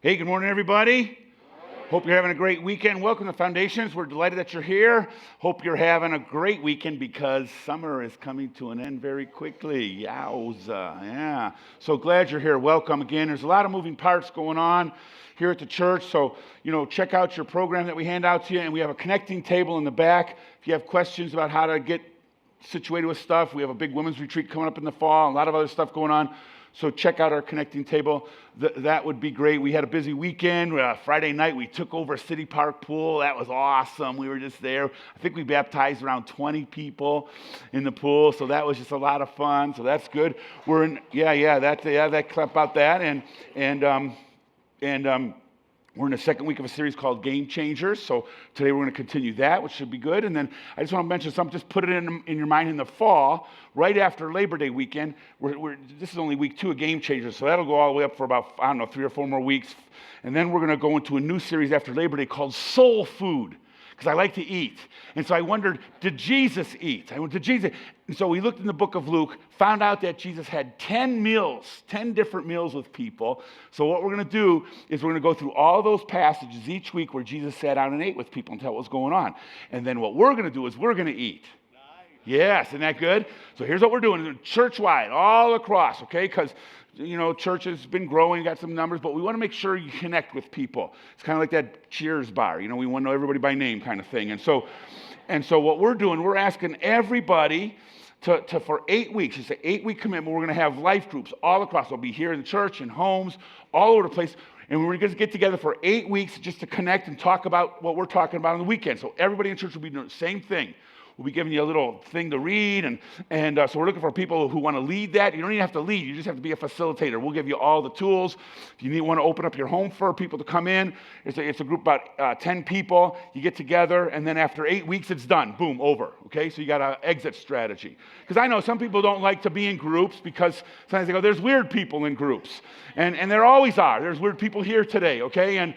Hey, good morning, everybody. Hope you're having a great weekend. Welcome to Foundations. We're delighted that you're here. Hope you're having a great weekend because summer is coming to an end very quickly. Yowza, yeah. So glad you're here. Welcome again. There's a lot of moving parts going on here at the church. So, check out your program that we hand out to you. And we have a connecting table in the back. If you have questions about how to get situated with stuff, we have a big women's retreat coming up in the fall, a lot of other stuff going on. So check out our connecting table. That would be great. We had a busy weekend. Friday night, we took over a City Park pool. That was awesome. We were just there. I think we baptized around 20 people in the pool. So that was just a lot of fun. So that's good. We're in, that clap about that. And we're in the second week of a series called Game Changers. So today we're going to continue that, which should be good. And then I just want to mention something. Just put it in your mind in the fall, right after Labor Day weekend. This is only week 2 of Game Changers. So that'll go all the way up for about, 3 or 4 more weeks. And then we're going to go into a new series after Labor Day called Soul Food, because I like to eat. And so I wondered, did Jesus eat? And so we looked in the book of Luke, found out that Jesus had 10 different meals with people. So what we're going to do is we're going to go through all those passages each week where Jesus sat down and ate with people and tell what was going on. And then what we're going to do is we're going to eat. Yes, isn't that good? So here's what we're doing, church-wide, all across, okay? Because, church has been growing, got some numbers, but we want to make sure you connect with people. It's kind of like that Cheers bar, we want to know everybody by name kind of thing. And so what we're doing, we're asking everybody to for 8 weeks, it's an 8-week commitment. We're going to have life groups all across. They'll be here in the church, in homes, all over the place. And we're going to get together for 8 weeks just to connect and talk about what we're talking about on the weekend. So everybody in church will be doing the same thing. We'll be giving you a little thing to read, and so we're looking for people who want to lead that. You don't even have to lead. You just have to be a facilitator. We'll give you all the tools. If you want to open up your home for people to come in, it's a group about 10 people. You get together, and then after 8 weeks, it's done. Boom, over. Okay, so you got an exit strategy. Because I know some people don't like to be in groups because sometimes they go, there's weird people in groups. And there always are. There's weird people here today, okay? And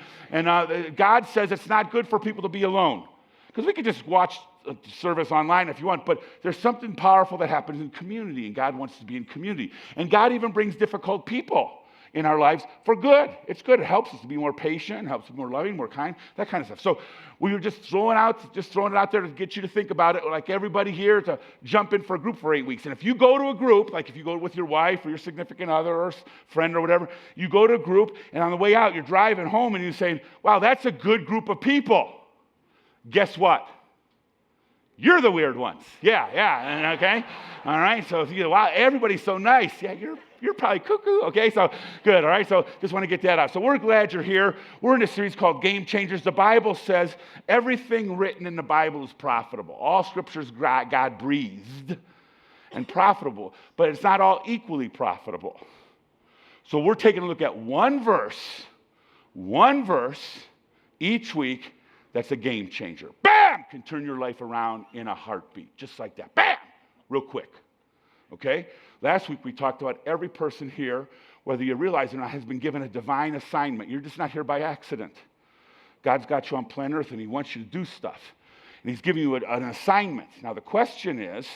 God says it's not good for people to be alone. Because we could just watch a service online if you want, but there's something powerful that happens in community, and God wants to be in community. And God even brings difficult people in our lives for good. It's good. It helps us to be more patient, helps us be more loving, more kind, that kind of stuff. So we were just throwing it out there to get you to think about it, like everybody here to jump in for a group for 8 weeks. And if you go to a group, like if you go with your wife or your significant other or friend or whatever, you go to a group, and on the way out, you're driving home, and you're saying, wow, that's a good group of people. Guess what? You're the weird ones. Yeah, okay? All right, so if you go, wow, everybody's so nice. Yeah, you're probably cuckoo, okay? So good, all right? So just want to get that out. So we're glad you're here. We're in a series called Game Changers. The Bible says everything written in the Bible is profitable. All scriptures God breathed and profitable, but it's not all equally profitable. So we're taking a look at one verse each week that's a game changer. Bam! Can turn your life around in a heartbeat. Just like that. Bam! Real quick. Okay? Last week we talked about every person here, whether you realize it or not, has been given a divine assignment. You're just not here by accident. God's got you on planet Earth, and he wants you to do stuff. And he's giving you an assignment. Now the question is,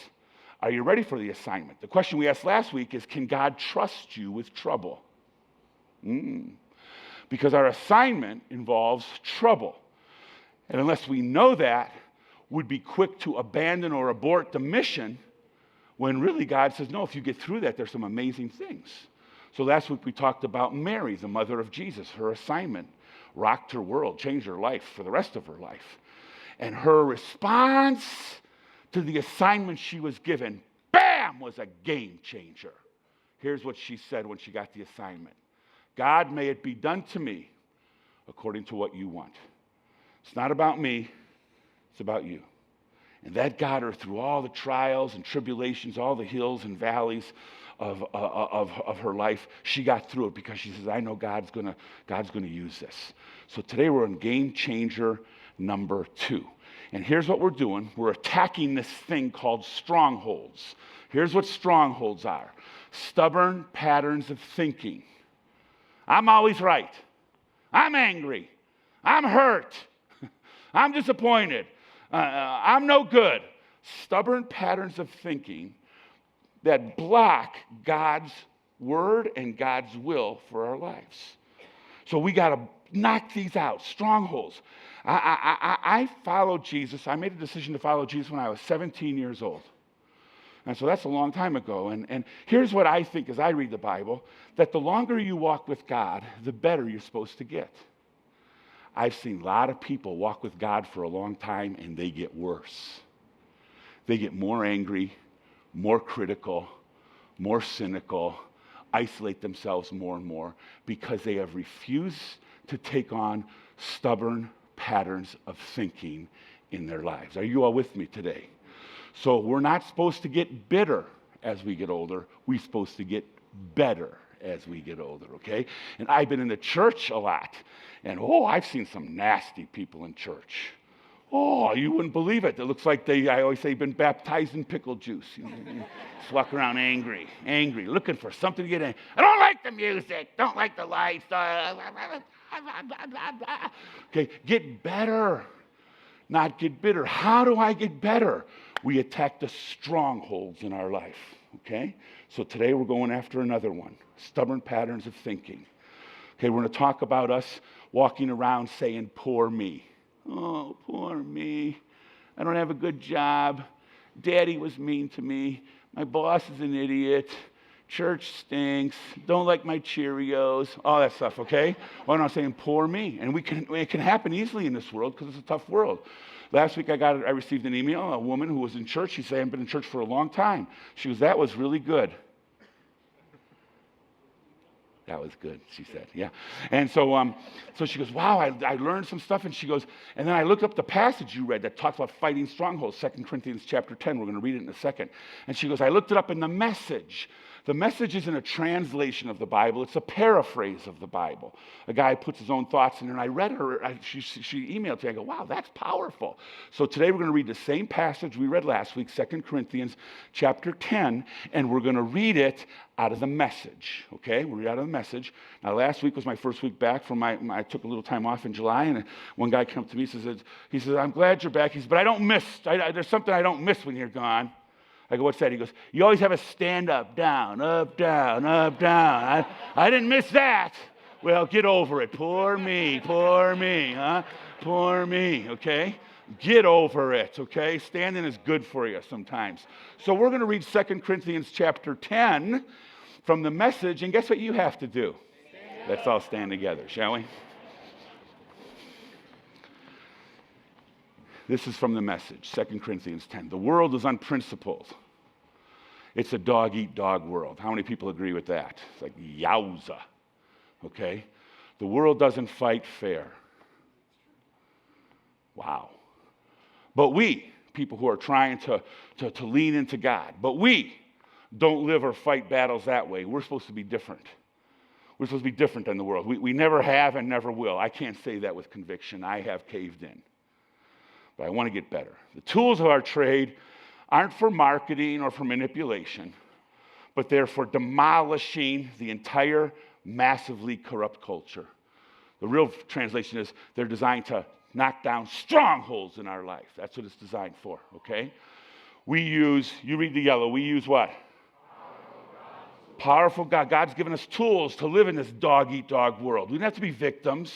are you ready for the assignment? The question we asked last week is, can God trust you with trouble? Because our assignment involves trouble. And unless we know that, we'd be quick to abandon or abort the mission when really God says, no, if you get through that, there's some amazing things. So last week we talked about Mary, the mother of Jesus. Her assignment rocked her world, changed her life for the rest of her life. And her response to the assignment she was given, bam, was a game changer. Here's what she said when she got the assignment. God, may it be done to me according to what you want. It's not about me, it's about you. And that got her through all the trials and tribulations, all the hills and valleys of her life. She got through it because she says, I know God's gonna use this. So today we're on game changer number 2. And here's what we're doing. We're attacking this thing called strongholds. Here's what strongholds are. Stubborn patterns of thinking. I'm always right. I'm angry. I'm hurt. I'm disappointed. I'm no good. Stubborn patterns of thinking that block God's word and God's will for our lives. So we got to knock these out, strongholds. I followed Jesus. I made a decision to follow Jesus when I was 17 years old. And so that's a long time ago. And here's what I think as I read the Bible, that the longer you walk with God, the better you're supposed to get. I've seen a lot of people walk with God for a long time and they get worse. They get more angry, more critical, more cynical, isolate themselves more and more because they have refused to take on stubborn patterns of thinking in their lives. Are you all with me today? So we're not supposed to get bitter as we get older. We're supposed to get better as we get older, okay? And I've been in the church a lot, and I've seen some nasty people in church. You wouldn't believe it. It looks like I always say, been baptized in pickle juice. Just walk around angry, looking for something to get in. I don't like the music, don't like the lights. Okay, get better, not get bitter. How do I get better? We attack the strongholds in our life, okay? So today we're going after another one, stubborn patterns of thinking. Okay, we're going to talk about us walking around saying, poor me. Oh, poor me. I don't have a good job. Daddy was mean to me. My boss is an idiot. Church stinks. Don't like my Cheerios. All that stuff, okay? Well, I'm not saying poor me. And it can happen easily in this world because it's a tough world. Last week I received an email, a woman who was in church. She said, I've been in church for a long time. She goes, that was really good. That was good, she said, yeah. And so she goes, wow, I learned some stuff. And she goes, and then I looked up the passage you read that talks about fighting strongholds, 2 Corinthians chapter 10. We're going to read it in a second. And she goes, I looked it up in the Message. The Message isn't a translation of the Bible. It's a paraphrase of the Bible. A guy puts his own thoughts in there, and I read her. She emailed me. I go, wow, that's powerful. So today we're going to read the same passage we read last week, 2 Corinthians chapter 10, and we're going to read it out of the Message, okay? We'll read out of the Message. Now, last week was my first week back from I took a little time off in July, and one guy came up to me and says, I'm glad you're back. He says, but I don't miss, there's something I don't miss when you're gone. I go, what's that? He goes, you always have a stand up, down, up, down, up, down. I didn't miss that. Well, get over it. Poor me, huh? Poor me, okay? Get over it, okay? Standing is good for you sometimes. So we're going to read 2 Corinthians chapter 10 from the Message, and guess what you have to do? Let's all stand together, shall we? This is from the Message, 2 Corinthians 10. The world is unprincipled. It's a dog-eat-dog world. How many people agree with that? It's like, yowza, okay? The world doesn't fight fair. Wow. But we, people who are trying to lean into God, but we don't live or fight battles that way. We're supposed to be different. We're supposed to be different than the world. We never have and never will. I can't say that with conviction. I have caved in. But I want to get better. The tools of our trade aren't for marketing or for manipulation, but they're for demolishing the entire massively corrupt culture. The real translation is they're designed to knock down strongholds in our life. That's what it's designed for, okay? You read the yellow, we use what? Powerful God. God's given us tools to live in this dog-eat-dog world. We don't have to be victims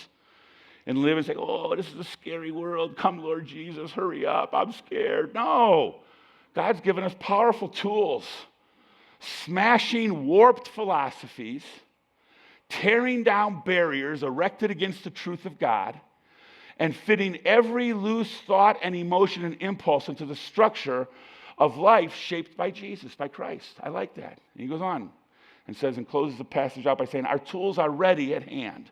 and live and say, this is a scary world. Come, Lord Jesus, hurry up. I'm scared. No. God's given us powerful tools, smashing warped philosophies, tearing down barriers erected against the truth of God, and fitting every loose thought and emotion and impulse into the structure of life shaped by Jesus, by Christ. I like that. And he goes on and says and closes the passage out by saying, our tools are ready at hand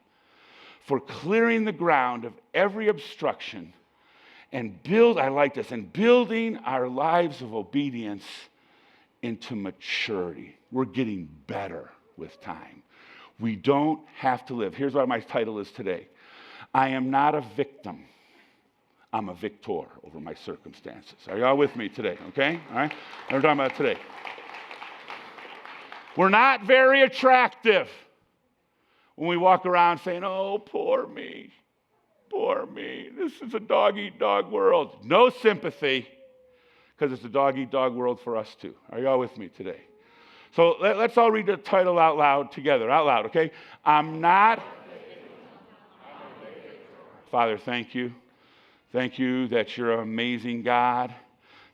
for clearing the ground of every obstruction and building our lives of obedience into maturity. We're getting better with time. We don't have to live. Here's what my title is today. I am not a victim. I'm a victor over my circumstances. Are y'all with me today? Okay? All right? We're talking about today. We're not very attractive when we walk around saying, oh, poor me. Poor me. This is a dog-eat-dog world. No sympathy, because it's a dog-eat-dog world for us too. Are you all with me today? So let's all read the title out loud together. Out loud, okay? I'm not Father, thank you. Thank you that you're an amazing God.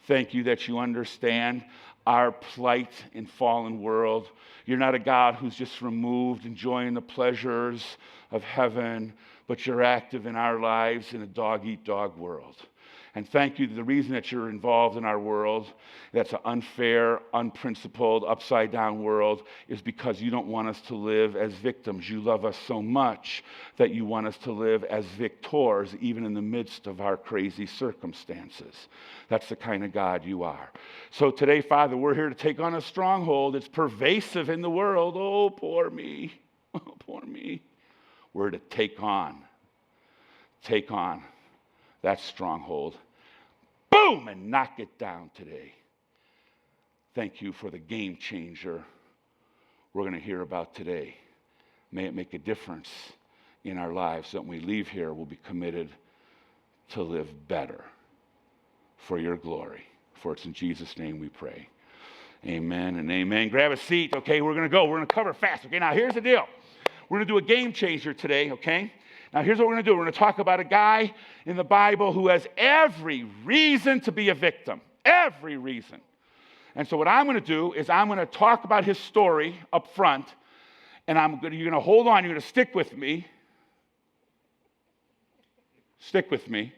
Thank you that you understand our plight in fallen world. You're not a God who's just removed, enjoying the pleasures of heaven, but you're active in our lives in a dog-eat-dog world. And thank you, the reason that you're involved in our world, that's an unfair, unprincipled, upside-down world, is because you don't want us to live as victims. You love us so much that you want us to live as victors, even in the midst of our crazy circumstances. That's the kind of God you are. So today, Father, we're here to take on a stronghold. It's pervasive in the world. Oh, poor me. Oh, poor me. We're to take on that stronghold. Boom! And knock it down today. Thank you for the game changer we're going to hear about today. May it make a difference in our lives that when we leave here, we'll be committed to live better for your glory. For it's in Jesus' name we pray. Amen and amen. Grab a seat. Okay, we're going to go. We're going to cover fast. Okay, now here's the deal. We're going to do a game changer today, okay? Now, here's what we're going to do. We're going to talk about a guy in the Bible who has every reason to be a victim. Every reason. And so what I'm going to do is I'm going to talk about his story up front, and you're going to hold on. You're going to stick with me. Stick with me.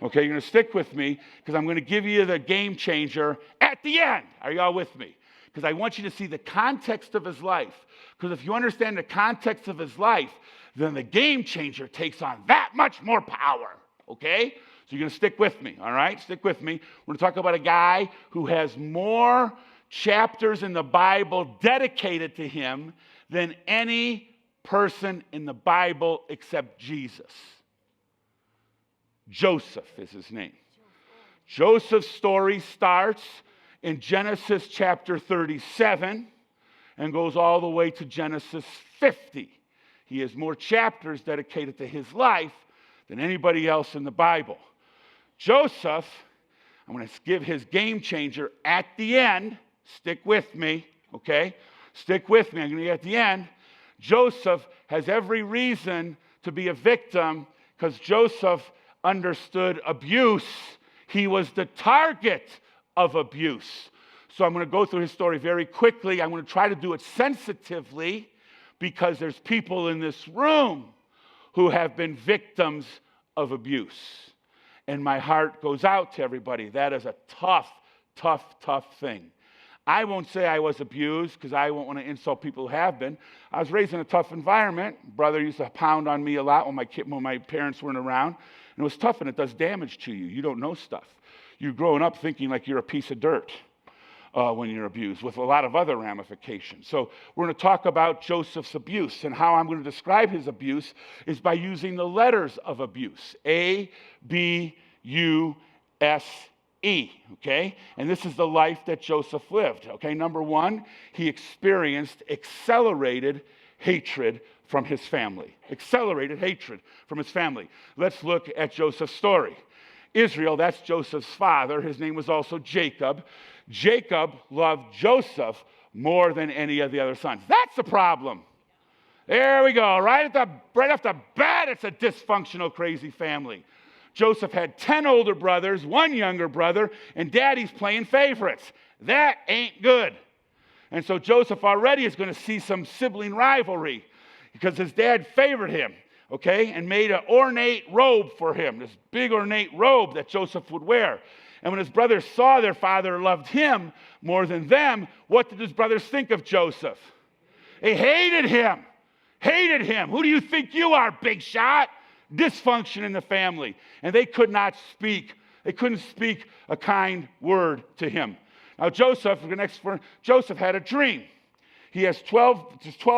Okay, you're going to stick with me because I'm going to give you the game changer at the end. Are y'all with me? Because I want you to see the context of his life. Because if you understand the context of his life, then the game changer takes on that much more power, okay? So you're going to stick with me, all right? Stick with me. We're going to talk about a guy who has more chapters in the Bible dedicated to him than any person in the Bible except Jesus. Joseph is his name. Joseph's story starts in Genesis chapter 37 and goes all the way to Genesis 50. He has more chapters dedicated to his life than anybody else in the Bible. Joseph, I'm going to give his game changer at the end. Stick with me, okay? Stick with me. I'm going to get at the end. Joseph has every reason to be a victim because Joseph understood abuse. He was the target of abuse. So I'm going to go through his story very quickly. I'm going to try to do it sensitively because there's people in this room who have been victims of abuse. And my heart goes out to everybody. That is a tough, tough, tough thing. I won't say I was abused because I won't want to insult people who have been. I was raised in a tough environment. Brother used to pound on me a lot when my parents weren't around. And it was tough and it does damage to you. You don't know stuff. You're growing up thinking like you're a piece of dirt. When you're abused, with a lot of other ramifications. So we're going to talk about Joseph's abuse, and how I'm going to describe his abuse is by using the letters of abuse. A, B, U, S, E, okay? And this is the life that Joseph lived, okay? Number one, he experienced accelerated hatred from his family. Accelerated hatred from his family. Let's look at Joseph's story. Israel, that's Joseph's father. His name was also Jacob. Jacob loved Joseph more than any of the other sons. That's the problem. There we go. Right off the bat, it's a dysfunctional, crazy family. Joseph had 10 older brothers, 1 younger brother, and daddy's playing favorites. That ain't good. And so Joseph already is going to see some sibling rivalry because his dad favored him, okay, and made an ornate robe for him, this big ornate robe that Joseph would wear. And when his brothers saw their father loved him more than them, what did his brothers think of Joseph? They hated him. Hated him. Who do you think you are, big shot? Dysfunction in the family. And they could not speak. They couldn't speak a kind word to him. Now Joseph had a dream. He has 12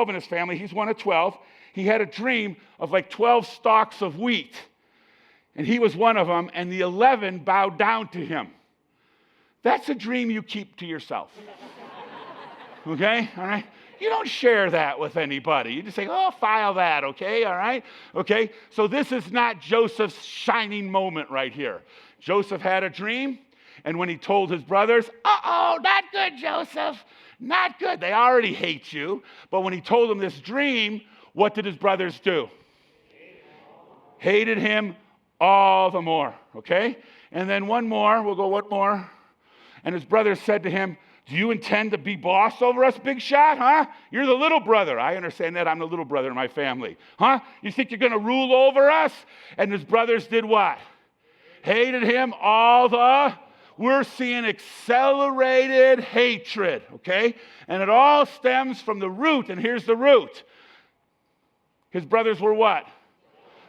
in his family. He's one of 12. He had a dream of like 12 stalks of wheat. And he was one of them, and the 11 bowed down to him. That's a dream you keep to yourself. Okay? All right? You don't share that with anybody. You just say, oh, file that, okay? All right? Okay? So this is not Joseph's shining moment right here. Joseph had a dream, and when he told his brothers, uh-oh, not good, Joseph. Not good. They already hate you. But when he told them this dream, what did his brothers do? hated him all the more, okay? And then one more, we'll go one more. And his brothers said to him, do you intend to be boss over us, big shot, huh? You're the little brother. I understand that. I'm the little brother in my family. Huh? You think you're going to rule over us? And his brothers did what? Hated him all the... We're seeing accelerated hatred, okay? And it all stems from the root, and here's the root. His brothers were what?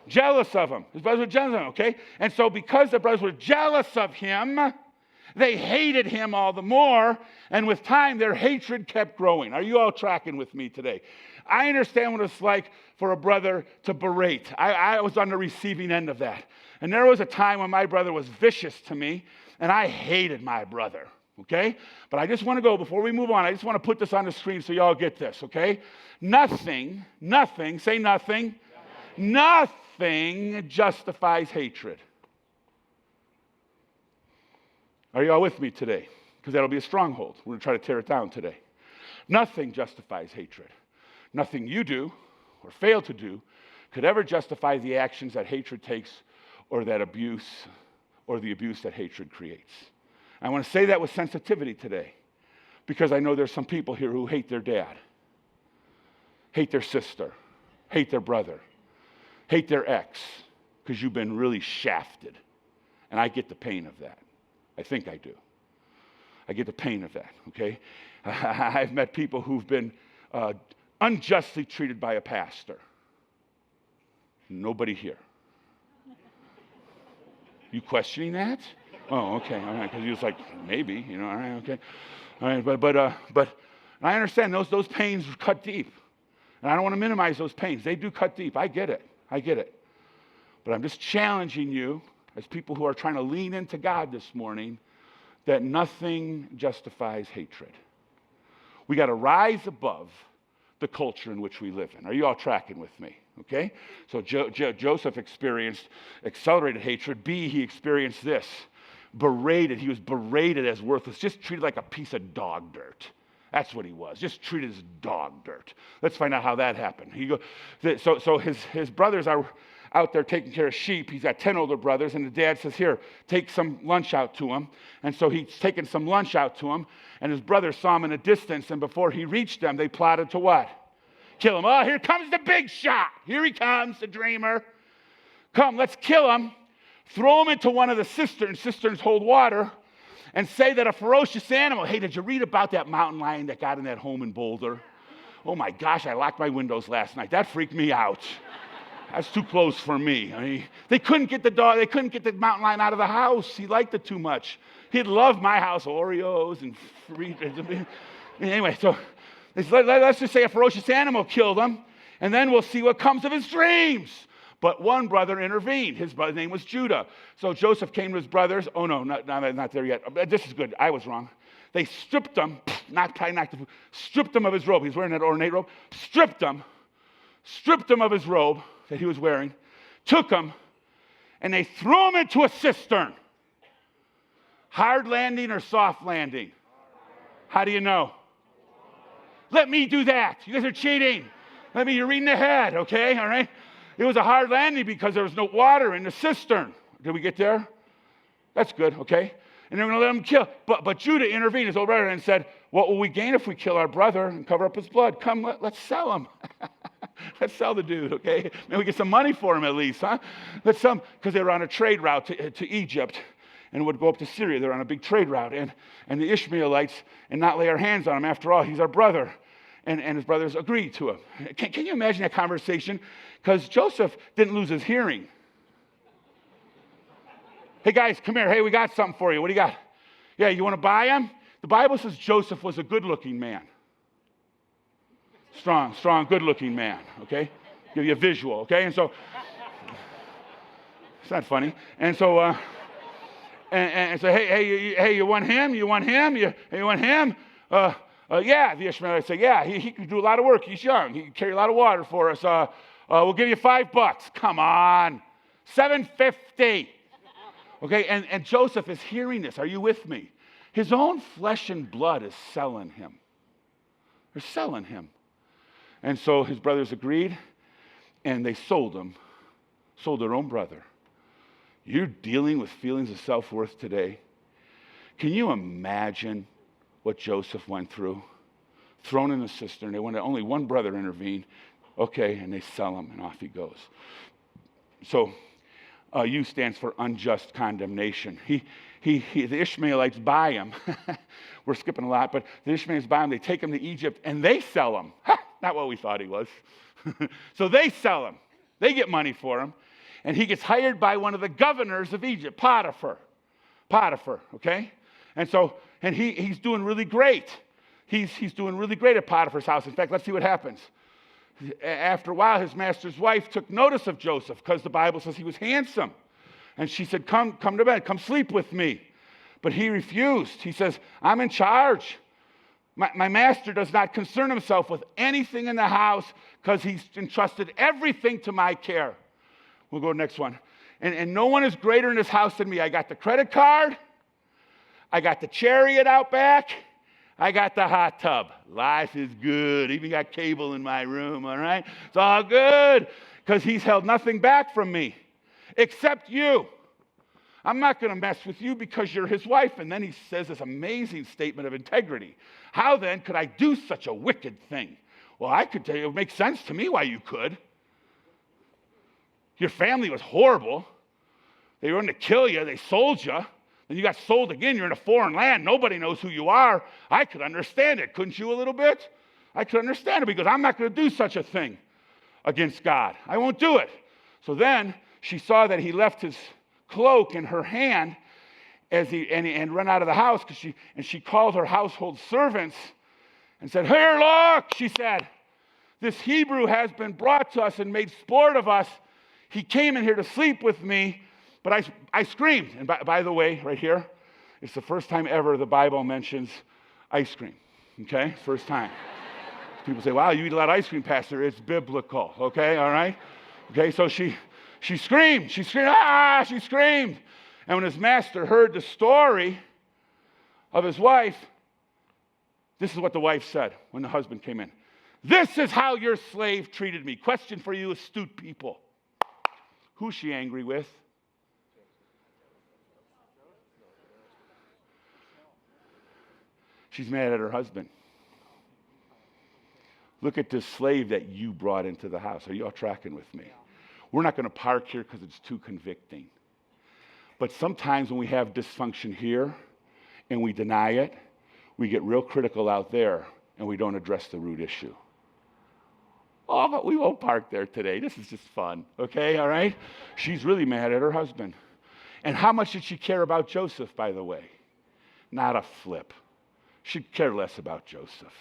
Jealous of him. His brothers were jealous of him, okay? And so because the brothers were jealous of him, they hated him all the more, and with time, their hatred kept growing. Are you all tracking with me today? I understand what it's like for a brother to berate. I was on the receiving end of that. And there was a time when my brother was vicious to me, and I hated my brother, okay? But I just want to go, before we move on, I just want to put this on the screen so y'all get this, okay? Nothing, say nothing, nothing justifies hatred. Are you all with me today? Because that'll be a stronghold. We're going to try to tear it down today. Nothing justifies hatred. Nothing you do or fail to do could ever justify the actions that hatred takes or that abuse or the abuse that hatred creates. I want to say that with sensitivity today because I know there's some people here who hate their dad, hate their sister, hate their brother, hate their ex because you've been really shafted. And I get the pain of that. I think I do. I get the pain of that, okay? I've met people who've been unjustly treated by a pastor. Nobody here. You questioning that? Oh, okay, all right, because he was like, maybe, all right, okay. All right, but I understand those pains cut deep. And I don't want to minimize those pains. They do cut deep. I get it. But I'm just challenging you as people who are trying to lean into God this morning, that nothing justifies hatred. We got to rise above the culture in which we live in. Are you all tracking with me? Okay? So Joseph experienced accelerated hatred. B, he experienced this. Berated. He was berated as worthless, just treated like a piece of dog dirt. That's what he was, just treated as dog dirt. Let's find out how that happened. So his brothers are out there taking care of sheep. He's got 10 older brothers, and the dad says, here, take some lunch out to him. And so he's taking some lunch out to him, and his brothers saw him in a distance, and before he reached them, they plotted to what? Kill him. Oh, here comes the big shot. Here he comes, the dreamer. Come, let's kill him. Throw him into one of the cisterns. Cisterns hold water. And say that a ferocious animal. Hey, did you read about that mountain lion that got in that home in Boulder? Oh my gosh, I locked my windows last night. That freaked me out. That's too close for me. I mean, they couldn't get the mountain lion out of the house. He liked it too much. He'd love my house, Oreos and free. Anyway, so let's just say a ferocious animal killed him, and then we'll see what comes of his dreams. But one brother intervened. His brother's name was Judah. So Joseph came to his brothers. Oh, no, not there yet. This is good. I was wrong. They stripped him, stripped him of his robe. He's wearing that ornate robe. Stripped him of his robe that he was wearing, took him, and they threw him into a cistern. Hard landing or soft landing? How do you know? Let me do that. You guys are cheating. You're reading ahead, okay? All right? It was a hard landing because there was no water in the cistern. Did we get there? That's good, okay? And they're going to let him kill. But Judah intervened, his older brother, and said, what will we gain if we kill our brother and cover up his blood? Come, let's sell him. Let's sell the dude, okay? Maybe we get some money for him at least, huh? Let's sell him, because they were on a trade route to Egypt and would go up to Syria. They're on a big trade route. And the Ishmaelites, and not lay our hands on him. After all, he's our brother. And his brothers agreed to him. Can you imagine that conversation? Because Joseph didn't lose his hearing. Hey, guys, come here. Hey, we got something for you. What do you got? Yeah, you want to buy him? The Bible says Joseph was a good-looking man. Strong, good-looking man, okay? Give you a visual, okay? And so, it's not funny. And so, and so, hey, you want him? You want him? You want him? Yeah, the Ishmaelites say, yeah, he can do a lot of work. He's young. He can carry a lot of water for us. We'll give you $5. Come on. $7.50. Okay, and Joseph is hearing this. Are you with me? His own flesh and blood is selling him. They're selling him. And so his brothers agreed, and they sold him sold their own brother. You're dealing with feelings of self-worth today. Can you imagine what Joseph went through? Thrown in a cistern. They went, only one brother intervened. Okay, and they sell him, and off he goes. So, U stands for unjust condemnation. The Ishmaelites buy him. We're skipping a lot, but the Ishmaelites buy him. They take him to Egypt, and they sell him. Not what we thought he was. So they sell him. They get money for him. And he gets hired by one of the governors of Egypt, Potiphar, okay? And he's doing really great. He's doing really great at Potiphar's house. In fact, let's see what happens. After a while, his master's wife took notice of Joseph because the Bible says he was handsome. And she said, come to bed, come sleep with me. But he refused. He says, I'm in charge. My master does not concern himself with anything in the house because he's entrusted everything to my care. We'll go to the next one. And no one is greater in this house than me. I got the credit card. I got the chariot out back. I got the hot tub. Life is good. Even got cable in my room, all right? It's all good because he's held nothing back from me except you. I'm not going to mess with you because you're his wife. And then he says this amazing statement of integrity. How then could I do such a wicked thing? Well, I could tell you, it would make sense to me why you could. Your family was horrible. They were going to kill you. They sold you. Then you got sold again. You're in a foreign land. Nobody knows who you are. I could understand it. Couldn't you a little bit? I could understand it because I'm not going to do such a thing against God. I won't do it. So then she saw that he left his cloak in her hand and run out of the house because she called her household servants and said, "Here, look," she said, "this Hebrew has been brought to us and made sport of us. He came in here to sleep with me, but I screamed." And by the way, right here, it's the first time ever the Bible mentions ice cream, okay? First time. People say, wow, you eat a lot of ice cream, Pastor. It's biblical, okay, all right? Okay, so she screamed. She screamed. And when his master heard the story of his wife, this is what the wife said when the husband came in. "This is how your slave treated me." Question for you, astute people. Who's she angry with? She's mad at her husband. Look at this slave that you brought into the house. Are you all tracking with me? We're not going to park here because it's too convicting. But sometimes when we have dysfunction here and we deny it, we get real critical out there and we don't address the root issue. Oh, but we won't park there today. This is just fun, okay, all right? She's really mad at her husband. And how much did she care about Joseph, by the way? Not a flip. She'd care less about Joseph.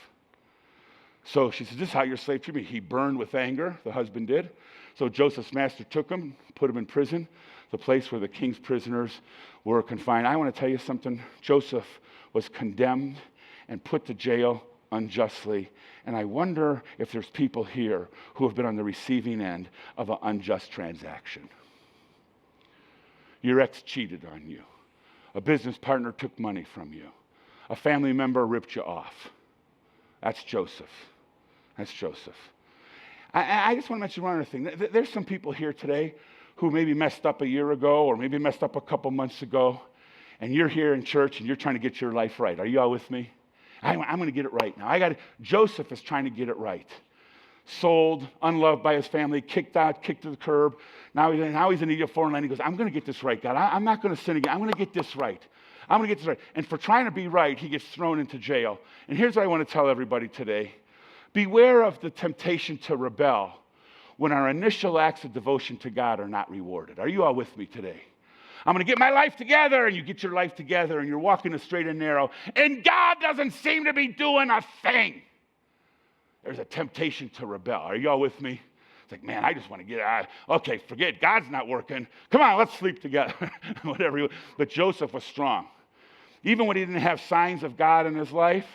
So she says, "This is how your slave treated me." He burned with anger, the husband did. So Joseph's master took him, put him in prison, the place where the king's prisoners were confined. I want to tell you something. Joseph was condemned and put to jail unjustly. And I wonder if there's people here who have been on the receiving end of an unjust transaction. Your ex cheated on you. A business partner took money from you. A family member ripped you off. That's Joseph. That's Joseph. I just want to mention one other thing. There's some people here today who maybe messed up a year ago or maybe messed up a couple months ago, and you're here in church and you're trying to get your life right. Are you all with me? I'm going to get it right now. Joseph is trying to get it right. Sold, unloved by his family, kicked out, kicked to the curb. Now he's in a foreign land. He goes, "I'm going to get this right, God. I'm not going to sin again. I'm going to get this right. I'm going to get this right." And for trying to be right, he gets thrown into jail. And here's what I want to tell everybody today. Beware of the temptation to rebel when our initial acts of devotion to God are not rewarded. Are you all with me today? I'm going to get my life together, and you get your life together, and you're walking the straight and narrow, and God doesn't seem to be doing a thing. There's a temptation to rebel. Are you all with me? It's like, man, I just want to get out. Okay, forget it. God's not working. Come on, let's sleep together. Whatever. But Joseph was strong. Even when he didn't have signs of God in his life,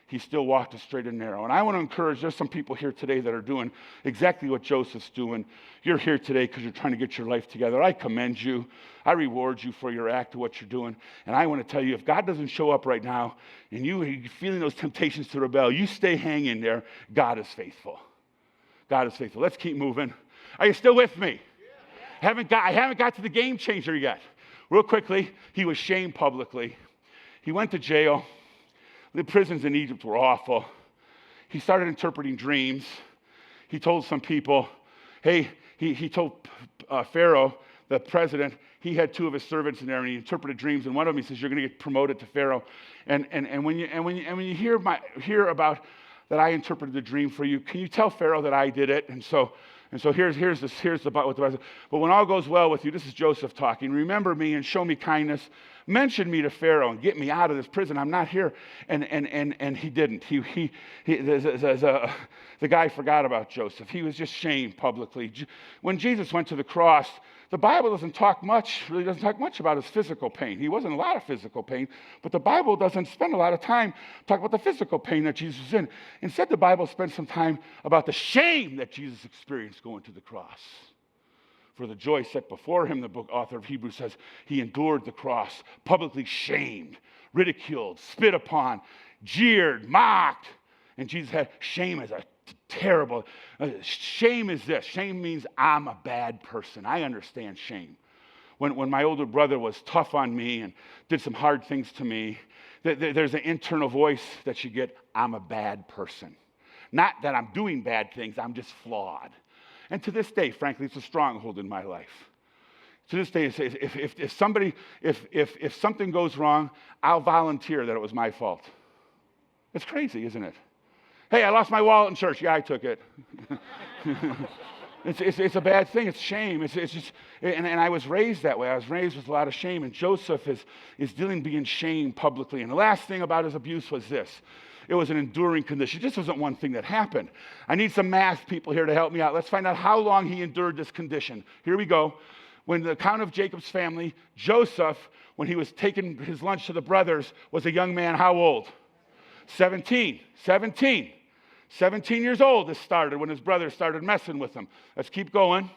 he still walked a straight and narrow. And I want to encourage, there's some people here today that are doing exactly what Joseph's doing. You're here today because you're trying to get your life together. I commend you. I reward you for your act of what you're doing. And I want to tell you, if God doesn't show up right now and you're feeling those temptations to rebel, you stay hanging there. God is faithful. God is faithful. Let's keep moving. Are you still with me? I haven't got to the game changer yet. Real quickly, he was shamed publicly. He went to jail. The prisons in Egypt were awful. He started interpreting dreams. He told some people, hey, he told Pharaoh, the president, he had two of his servants in there, and he interpreted dreams. And one of them, he says, "You're going to get promoted to Pharaoh." And when you hear about that, I interpreted the dream for you. Can you tell Pharaoh that I did it? And so here's about what the Bible says. But when all goes well with you, this is Joseph talking. Remember me and show me kindness. Mention me to Pharaoh and get me out of this prison. I'm not here. And he didn't. The guy forgot about Joseph. He was just shamed publicly. When Jesus went to the cross, the Bible really doesn't talk much about his physical pain. He wasn't a lot of physical pain, but the Bible doesn't spend a lot of time talking about the physical pain that Jesus was in. Instead, the Bible spends some time about the shame that Jesus experienced going to the cross. For the joy set before him, the author of Hebrews says, he endured the cross, publicly shamed, ridiculed, spit upon, jeered, mocked. And Jesus had shame as a terrible. Shame is this. Shame means I'm a bad person. I understand shame. When my older brother was tough on me and did some hard things to me, there's an internal voice that you get, I'm a bad person. Not that I'm doing bad things, I'm just flawed. And to this day, frankly, it's a stronghold in my life. To this day, if something goes wrong, I'll volunteer that it was my fault. It's crazy, isn't it? Hey, I lost my wallet in church. Yeah, I took it. It's a bad thing. It's shame. It's just, and I was raised that way. I was raised with a lot of shame. And Joseph is being shamed publicly. And the last thing about his abuse was this. It was an enduring condition. It just wasn't one thing that happened. I need some math people here to help me out. Let's find out how long he endured this condition. Here we go. When the account of Jacob's family, Joseph, when he was taking his lunch to the brothers, was a young man. How old? 17 years old. This started when his brothers started messing with him. Let's keep going.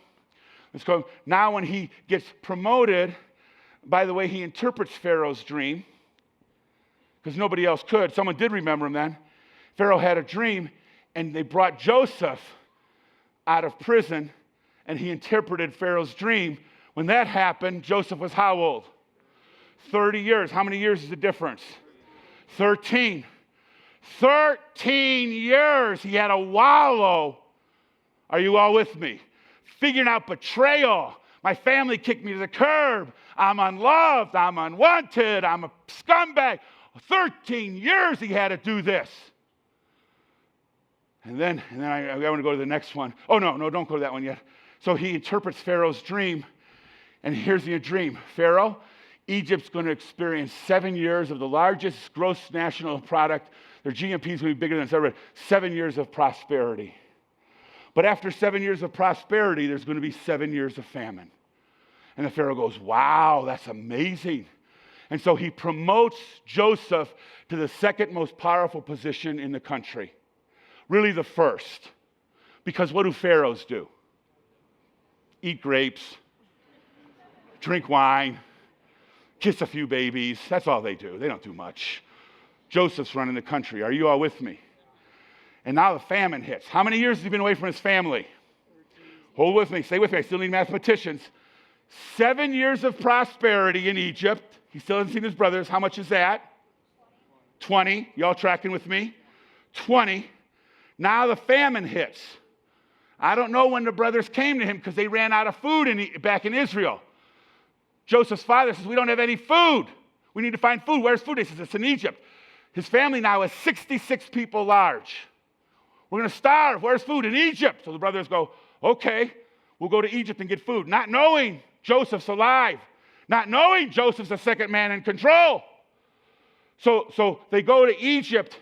Let's go. Now when he gets promoted, by the way, he interprets Pharaoh's dream because nobody else could. Someone did remember him then. Pharaoh had a dream, and they brought Joseph out of prison, and he interpreted Pharaoh's dream. When that happened, Joseph was how old? 30 years. How many years is the difference? 13. 13 years he had to wallow. Are you all with me? Figuring out betrayal. My family kicked me to the curb. I'm unloved. I'm unwanted. I'm a scumbag. 13 years he had to do this. And then I want to go to the next one. Oh, no, don't go to that one yet. So he interprets Pharaoh's dream. And here's the dream. Pharaoh, Egypt's going to experience 7 years of the largest gross national product. Their GNP is going to be bigger than it's ever been. 7 years of prosperity. But after 7 years of prosperity, there's going to be 7 years of famine. And the Pharaoh goes, wow, that's amazing. And so he promotes Joseph to the second most powerful position in the country. Really the first. Because what do pharaohs do? Eat grapes, drink wine, kiss a few babies. That's all they do. They don't do much. Joseph's running the country. Are you all with me? And now the famine hits. How many years has he been away from his family? Hold with me. Stay with me. I still need mathematicians. 7 years of prosperity in Egypt. He still hasn't seen his brothers. How much is that? 20. Y'all tracking with me? 20. Now the famine hits. I don't know when the brothers came to him because they ran out of food back in Israel. Joseph's father says, we don't have any food. We need to find food. Where's food? He says, it's in Egypt. His family now is 66 people large. We're going to starve. Where's food? In Egypt. So the brothers go, okay, we'll go to Egypt and get food. Not knowing Joseph's alive. Not knowing Joseph's the second man in control. So they go to Egypt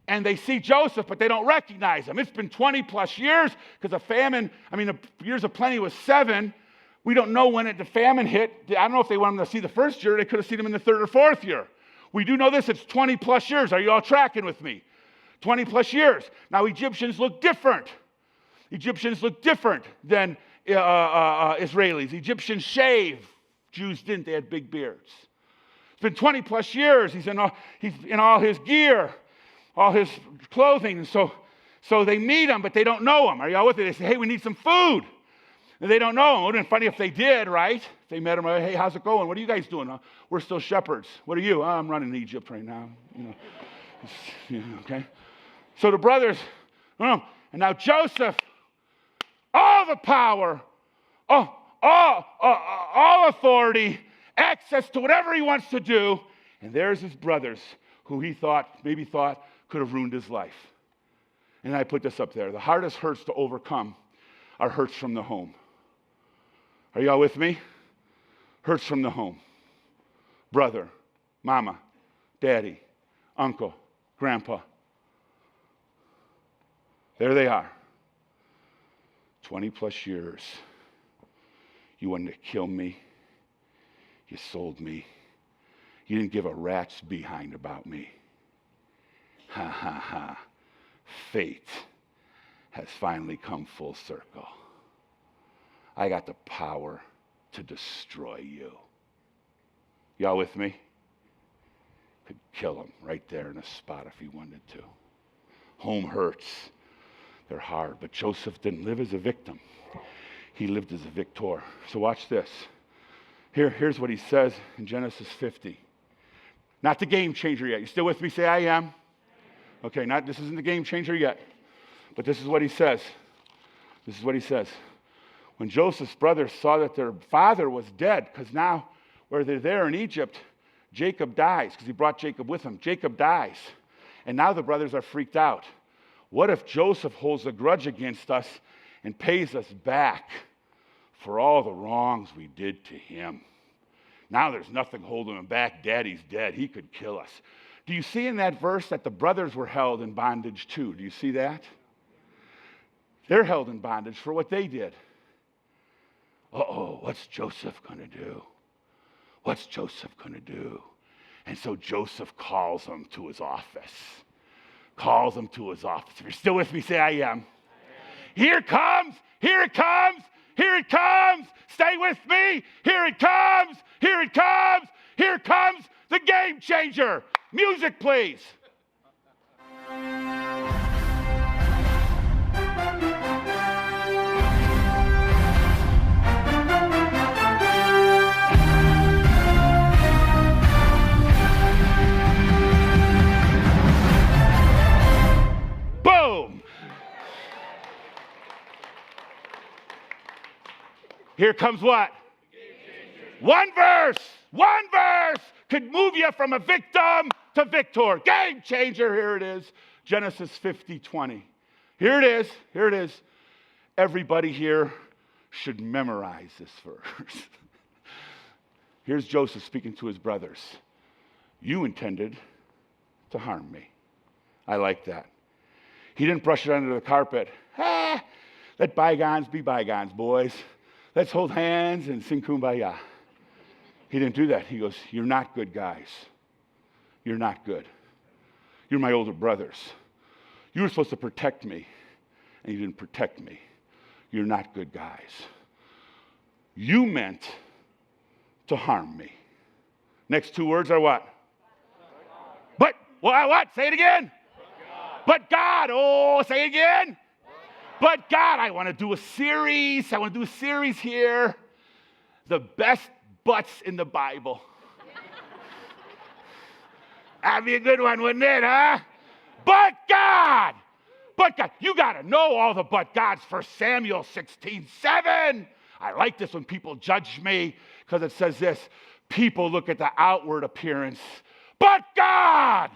and they see Joseph, but they don't recognize him. It's been 20 plus years because the famine, the years of plenty was 7. We don't know when the famine hit. I don't know if they wanted him to see the first year. They could have seen him in the 3rd or 4th year. We do know this. It's 20 plus years. Are you all tracking with me? 20 plus years. Now, Egyptians look different. Egyptians look different than Israelis. Egyptians shave. Jews didn't. They had big beards. It's been 20 plus years. He's in all his gear, all his clothing. So they meet him, but they don't know him. Are you all with me? They say, hey, we need some food. And they don't know him. It would have been funny if they did, right? If they met him, hey, how's it going? What are you guys doing? We're still shepherds. What are you? Oh, I'm running Egypt right now. Okay? So the brothers, and now Joseph, all the power, all authority, access to whatever he wants to do. And there's his brothers who he maybe thought could have ruined his life. And I put this up there. The hardest hurts to overcome are hurts from the home. Are y'all with me? Hurts from the home. Brother, mama, daddy, uncle, grandpa. There they are. 20 plus years. You wanted to kill me. You sold me. You didn't give a rat's behind about me. Ha ha ha. Fate has finally come full circle. I got the power to destroy you. Y'all with me? Could kill him right there in a spot if he wanted to. Home hurts. They're hard. But Joseph didn't live as a victim. He lived as a victor. So watch this. Here's what he says in Genesis 50. Not the game changer yet. You still with me? Say, I am. Okay, this isn't the game changer yet. But this is what he says. This is what he says. When Joseph's brothers saw that their father was dead, because now where they're there in Egypt, Jacob dies, because he brought Jacob with him. Jacob dies. And now the brothers are freaked out. What if Joseph holds a grudge against us and pays us back for all the wrongs we did to him? Now there's nothing holding him back. Daddy's dead. He could kill us. Do you see in that verse that the brothers were held in bondage too? Do you see that? They're held in bondage for what they did. What's Joseph going to do? What's Joseph going to do? And so Joseph calls him to his office. Calls him to his office. If you're still with me, say, I am. Here it comes. Here it comes. Here it comes. Stay with me. Here it comes. Here it comes. Here comes the game changer. Music, please. Boom. Here comes what? One verse could move you from a victim to victor. Game changer. Here it is. Genesis 50:20. Here it is. Everybody here should memorize this verse. Here's Joseph speaking to his brothers. You intended to harm me. I like that. He didn't brush it under the carpet. Let bygones be bygones, boys. Let's hold hands and sing Kumbaya. He didn't do that. He goes, you're not good guys. You're not good. You're my older brothers. You were supposed to protect me, and you didn't protect me. You're not good guys. You meant to harm me. Next two words are what? But what? Say it again. But God. Oh, say it again. But God. I want to do a series. Here. The best butts in the Bible. That'd be a good one, wouldn't it, huh? But God. You got to know all the but gods. 1 Samuel 16:7. I like this when people judge me because it says this. People look at the outward appearance. But God.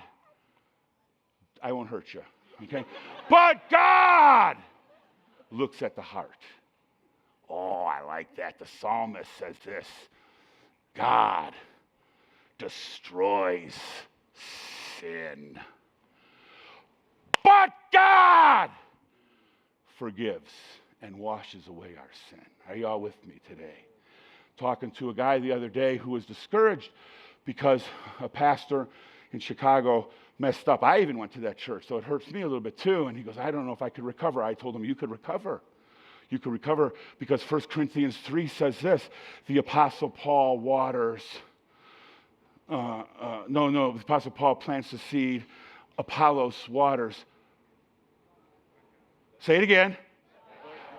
I won't hurt you, okay? But God looks at the heart. Oh, I like that. The psalmist says this. God destroys sin. But God forgives and washes away our sin. Are you all with me today? Talking to a guy the other day who was discouraged because a pastor in Chicago messed up. I even went to that church, so it hurts me a little bit too. And he goes, I don't know if I could recover. I told him, you could recover. You could recover because 1 Corinthians 3 says this, the Apostle Paul waters. The Apostle Paul plants the seed. Apollos waters. Say it again.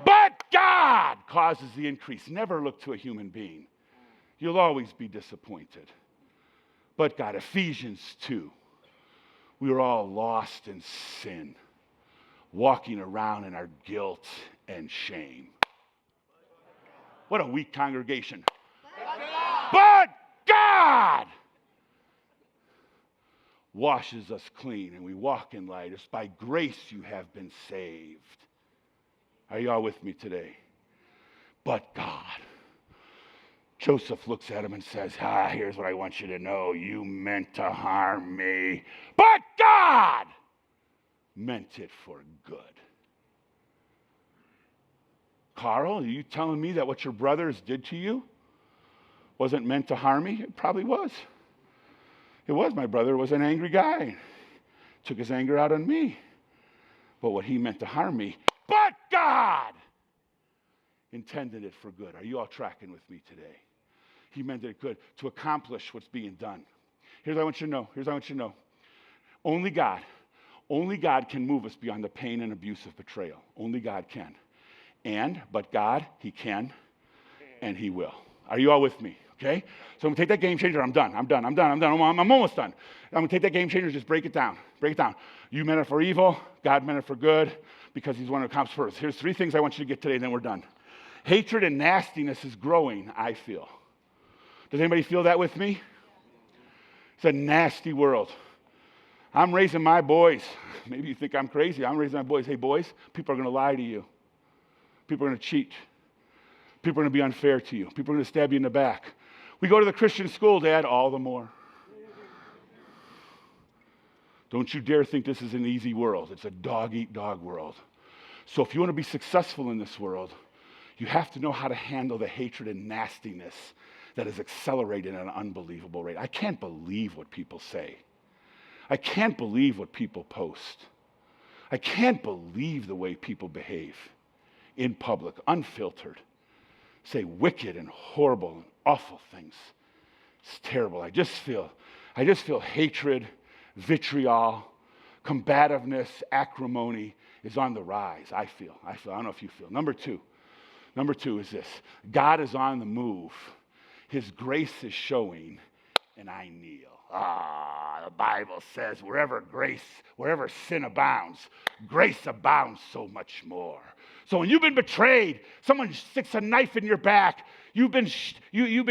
But God causes the increase. Never look to a human being. You'll always be disappointed. But God, Ephesians 2, we were all lost in sin, walking around in our guilt and shame. What a weak congregation. But God washes us clean, and we walk in light. It's by grace you have been saved. Are you all with me today? But God. Joseph looks at him and says, here's what I want you to know. You meant to harm me, but God meant it for good. Carl, are you telling me that what your brothers did to you wasn't meant to harm me? It probably was. It was. My brother was an angry guy. Took his anger out on me. But what he meant to harm me, but God intended it for good. Are you all tracking with me today? He meant it good to accomplish what's being done. Here's what I want you to know. Only God can move us beyond the pain and abuse of betrayal. Only God can. But God, he can, and he will. Are you all with me? Okay? So I'm going to take that game changer. I'm done. I'm almost done. I'm going to take that game changer, just break it down. You meant it for evil. God meant it for good because he's one who comes first. Here's 3 things I want you to get today, then we're done. Hatred and nastiness is growing, I feel. Does anybody feel that with me? It's a nasty world. I'm raising my boys. Maybe you think I'm crazy. I'm raising my boys. Hey, boys, people are going to lie to you. People are going to cheat. People are going to be unfair to you. People are going to stab you in the back. We go to the Christian school, Dad, all the more. Don't you dare think this is an easy world. It's a dog-eat-dog world. So if you want to be successful in this world, you have to know how to handle the hatred and nastiness that is accelerating at an unbelievable rate. I can't believe what people say. I can't believe what people post. I can't believe the way people behave in public, unfiltered. Say wicked and horrible and awful things. It's terrible. I just feel hatred, vitriol, combativeness, acrimony is on the rise. I don't know if you feel. Number two is this. God is on the move. His grace is showing, and I kneel. The Bible says wherever sin abounds, grace abounds so much more. So when you've been betrayed, someone sticks a knife in your back, you've been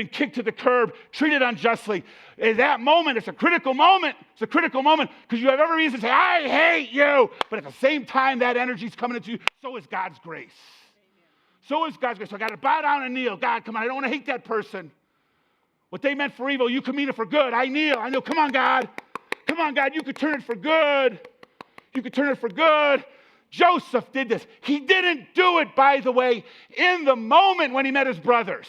kicked to the curb, treated unjustly. In that moment, it's a critical moment. It's a critical moment because you have every reason to say, I hate you. But at the same time, that energy's coming into you. So is God's grace. So is God's grace. So I got to bow down and kneel. God, come on, I don't want to hate that person. What they meant for evil, you can mean it for good. I kneel. Come on, God. Come on, God. You could turn it for good. You could turn it for good. Joseph did this. He didn't do it, by the way, in the moment when he met his brothers.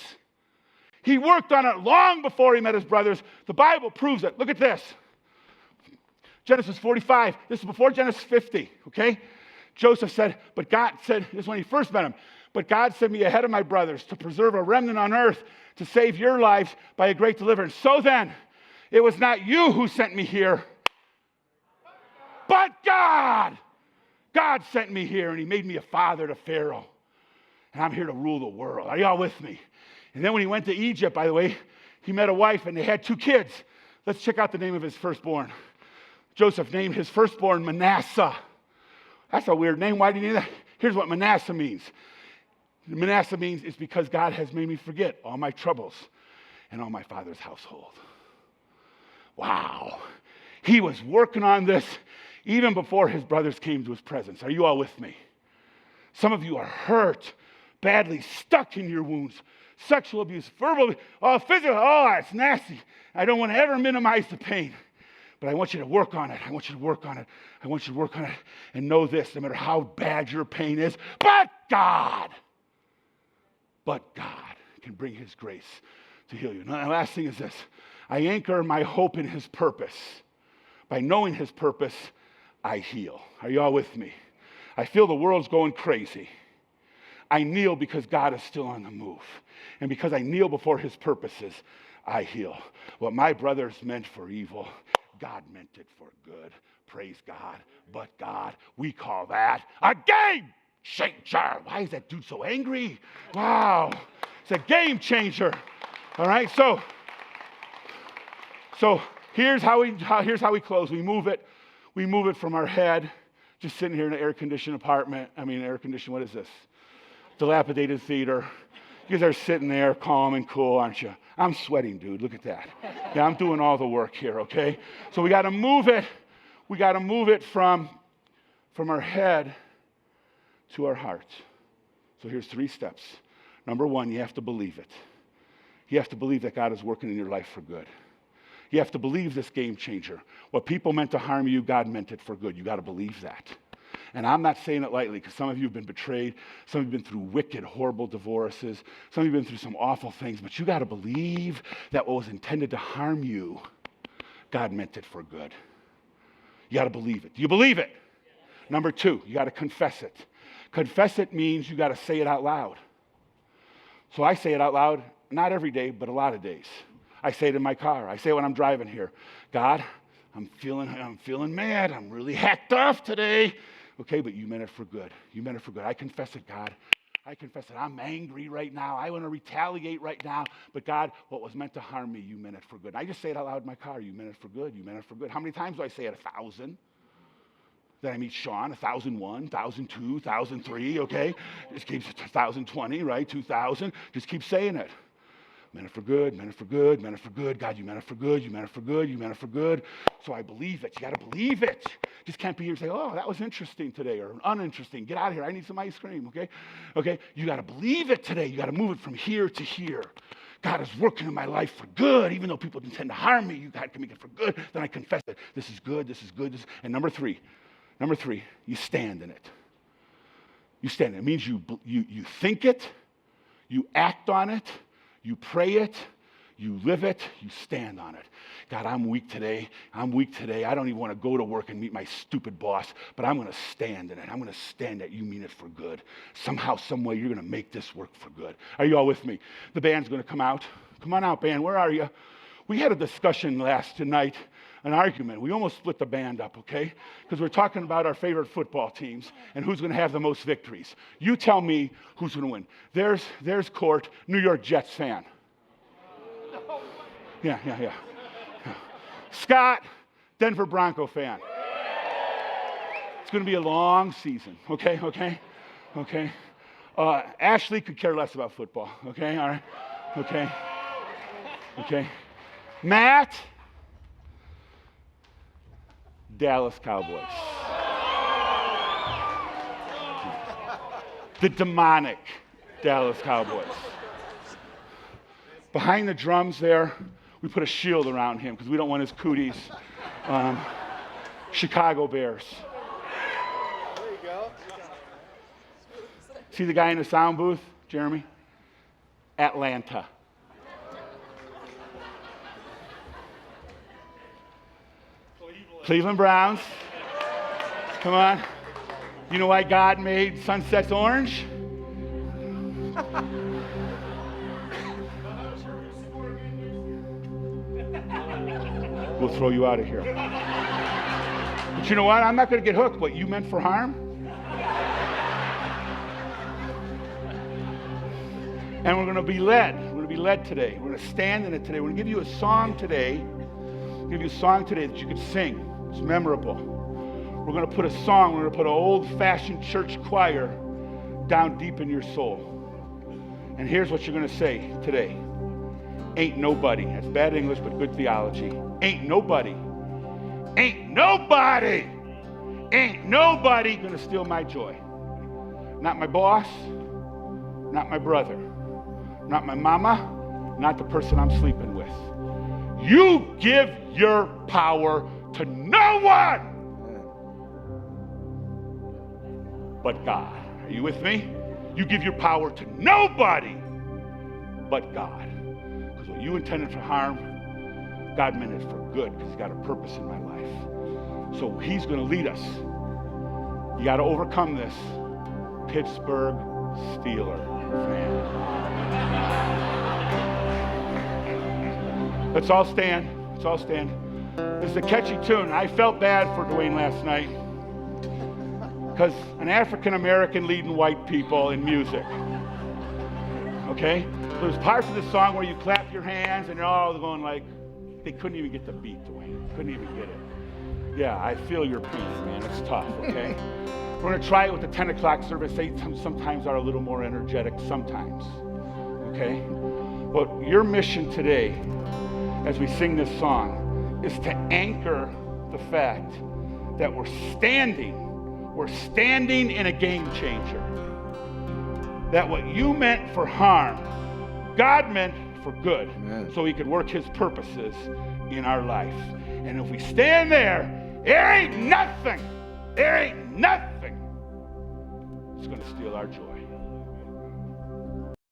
He worked on it long before he met his brothers. The Bible proves it. Look at this. Genesis 45. This is before Genesis 50, okay? Joseph said, but God said, this is when he first met him, but God sent me ahead of my brothers to preserve a remnant on earth to save your lives by a great deliverance. So then, it was not you who sent me here, but God. God sent me here, and he made me a father to Pharaoh. And I'm here to rule the world. Are y'all with me? And then when he went to Egypt, by the way, he met a wife, and they had 2 kids. Let's check out the name of his firstborn. Joseph named his firstborn Manasseh. That's a weird name. Why do you need that? Here's what Manasseh means. Manasseh means it's because God has made me forget all my troubles and all my father's household. Wow. He was working on this even before his brothers came to his presence. Are you all with me? Some of you are hurt, badly stuck in your wounds. Sexual abuse, verbal abuse, physical. It's nasty. I don't want to ever minimize the pain. But I want you to work on it. I want you to work on it. And know this, no matter how bad your pain is, but God can bring his grace to heal you. Now, the last thing is this. I anchor my hope in his purpose. By knowing his purpose, I heal. Are you all with me? I feel the world's going crazy. I kneel because God is still on the move. And because I kneel before his purposes, I heal. What my brothers meant for evil, God meant it for good. Praise God. But God, we call that a game changer. Why is that dude so angry? Wow. It's a game changer. All right, so here's how we close. We move it from our head, just sitting here in an air-conditioned apartment. Air-conditioned, what is this? Dilapidated theater. You guys are sitting there calm and cool, aren't you? I'm sweating, dude. Look at that. Yeah, I'm doing all the work here, okay? So we got to move it. We got to move it from our head to our heart. So here's 3 steps. Number 1, you have to believe it. You have to believe that God is working in your life for good. You have to believe this game changer. What people meant to harm you, God meant it for good. You got to believe that. And I'm not saying it lightly, because some of you have been betrayed. Some of you have been through wicked, horrible divorces. Some of you have been through some awful things. But you got to believe that what was intended to harm you, God meant it for good. You got to believe it. Do you believe it? Number 2, you got to confess it. Confess it means you got to say it out loud. So I say it out loud, not every day, but a lot of days. I say it in my car. I say it when I'm driving here. God, I'm feeling mad. I'm really hacked off today. Okay, but you meant it for good. You meant it for good. I confess it, God. I confess it. I'm angry right now. I want to retaliate right now. But God, what was meant to harm me, you meant it for good. I just say it out loud in my car. You meant it for good. You meant it for good. How many times do I say it? 1,000? Then I meet Sean, 1,001, 1,002, 1,003, okay? Just keeps 1,020, right? 2,000. Just keep saying it. Meant it for good, meant it for good, meant it for good. God, you meant it for good, you meant it for good, you meant it for good. So I believe it. You got to believe it. Just can't be here and say, oh, that was interesting today or uninteresting. Get out of here. I need some ice cream, okay? Okay? You got to believe it today. You got to move it from here to here. God is working in my life for good, even though people intend to harm me. God can make it for good. Then I confess it. This is good, this is good. And number three, you stand in it. You stand in it. It means you think it, you act on it, you pray it, you live it, you stand on it. God, I'm weak today. I don't even want to go to work and meet my stupid boss, but I'm going to stand in it. I'm going to stand that you mean it for good. Somehow, some way, you're going to make this work for good. Are you all with me? The band's going to come out. Come on out, band. Where are you? We had a discussion last night, an argument. We almost split the band up, okay? Because we're talking about our favorite football teams and who's going to have the most victories. You tell me who's going to win. There's Court, New York Jets fan. Yeah. Scott, Denver Bronco fan. It's going to be a long season, okay? Ashley could care less about football, okay? All right? Okay. Matt, Dallas Cowboys. The demonic Dallas Cowboys. Behind the drums there, we put a shield around him because we don't want his cooties. Chicago Bears. There you go. See the guy in the sound booth, Jeremy? Atlanta. Cleveland Browns. Come on. You know why God made sunsets orange? We'll throw you out of here. But you know what? I'm not going to get hooked. What you meant for harm? And we're going to be led. We're going to be led today. We're going to stand in it today. We're going to give you a song today. We're going to give you a song today that you can sing. It's memorable. We're going to put a song. We're going to put an old-fashioned church choir down deep in your soul. And here's what you're going to say today. Ain't nobody. That's bad English, but good theology. Ain't nobody going to steal my joy. Not my boss, not my brother, not my mama, not the person I'm sleeping with. You give your power to no one but God. Are you with me? You give your power to nobody but God. Because what you intended for harm, God meant it for good because he's got a purpose in my life. So he's going to lead us. You got to overcome this Pittsburgh Steeler fan. Let's all stand. This is a catchy tune. I felt bad for Dwayne last night. Because an African American leading white people in music. Okay? There's parts of the song where you clap your hands and you're all going like, they couldn't even get the beat, Dwayne. Couldn't even get it. Yeah, I feel your pain, man. It's tough, okay? We're going to try it with the 10 o'clock service. They sometimes are a little more energetic, sometimes, okay? But your mission today, as we sing this song, is to anchor the fact that we're standing in a game changer. That what you meant for harm, God meant for good. Amen. So he could work his purposes in our life. And if we stand there ain't nothing that's going to steal our joy.